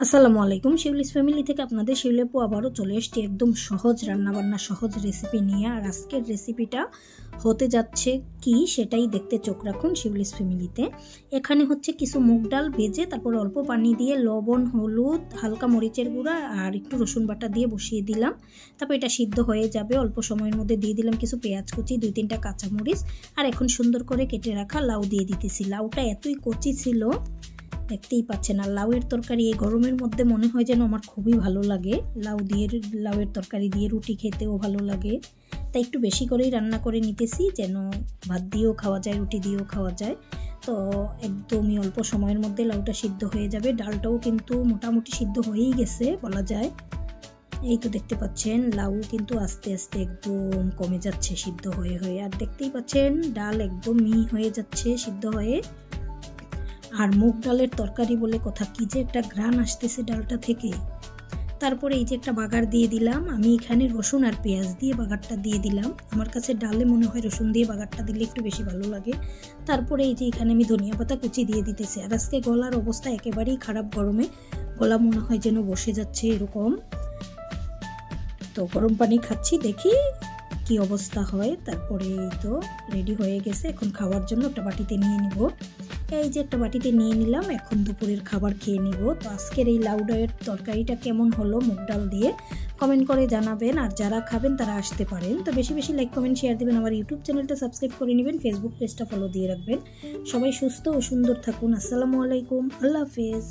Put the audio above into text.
আসসালামু আলাইকুম। শিউলিস ফ্যামিলি থেকে আপনাদের শিউলি আপু আবারও চলে এসেছি একদম সহজ রান্নাবান্না সহজ রেসিপি নিয়ে। আর আজকের রেসিপিটা হতে যাচ্ছে কি সেটাই দেখতে চোখ রাখুন শিউলিস ফ্যামিলিতে। এখানে হচ্ছে কিছু মুগ ডাল ভেজে তারপর অল্প পানি দিয়ে লবণ, হলুদ, হালকা মরিচের গুঁড়া আর একটু রসুন বাটা দিয়ে বসিয়ে দিলাম। তারপর এটা সিদ্ধ হয়ে যাবে। অল্প সময়ের মধ্যে দিয়ে দিলাম কিছু পেঁয়াজ কুচি, 2-3টা কাঁচামরিচ আর এখন সুন্দর করে কেটে রাখা লাউ দিয়ে দিতেছি। লাউটা এতই কচি ছিল দেখতেই পাচ্ছেন। আর লাউয়ের তরকারি এই গরমের মধ্যে মনে হয় যেন আমার খুবই ভালো লাগে। লাউয়ের তরকারি দিয়ে রুটি খেতেও ভালো লাগে, তাই একটু বেশি করেই রান্না করে নিতেছি যেন ভাত দিয়েও খাওয়া যায়, রুটি দিয়েও খাওয়া যায়। তো একদমই অল্প সময়ের মধ্যে লাউটা সিদ্ধ হয়ে যাবে। ডালটাও কিন্তু মোটামুটি সিদ্ধ হয়েই গেছে বলা যায়। এই তো দেখতে পাচ্ছেন লাউ কিন্তু আস্তে আস্তে একদম কমে যাচ্ছে সিদ্ধ হয়ে হয়ে। আর দেখতেই পাচ্ছেন ডাল একদম মিহি হয়ে যাচ্ছে সিদ্ধ হয়ে। আর মুগ ডালের তরকারি বলে কথা, কি যে একটা ঘ্রাণ আসতেছে ডালটা থেকে। তারপরে এই যে একটা বাগার দিয়ে দিলাম। আমি এখানে রসুন আর পেঁয়াজ দিয়ে বাগারটা দিয়ে দিলাম। আমার কাছে ডালে মনে হয় রসুন দিয়ে বাগারটা দিলে একটু বেশি ভালো লাগে। তারপরে এই যে এখানে আমি ধনিয়া পাতা কুচি দিয়ে দিতেছি। আর আজকে গলার অবস্থা একেবারেই খারাপ, গরমে গলা মনে হয় যেন বসে যাচ্ছে এরকম। তো গরম পানি খাচ্ছি, দেখি কি অবস্থা হয়। তারপরে এই তো রেডি হয়ে গেছে, এখন খাওয়ার জন্য একটা বাটিতে নিয়ে নিব। এই যে একটা বাটিতে নিয়ে নিলাম, এখন দুপুরের খাবার খেয়ে নিব। তো আজকের এই লাউ ডালের তরকারিটা কেমন হলো মুগ ডাল দিয়ে কমেন্ট করে জানাবেন। আর যারা খাবেন তারা আসতে পারেন। তো বেশি বেশি লাইক, কমেন্ট, শেয়ার দেবেন। আমার ইউটিউব চ্যানেলটা সাবস্ক্রাইব করে নেবেন, ফেসবুক পেজটা ফলো দিয়ে রাখবেন। সবাই সুস্থ ও সুন্দর থাকুন। আসসালামু আলাইকুম, আল্লাহ হাফেজ।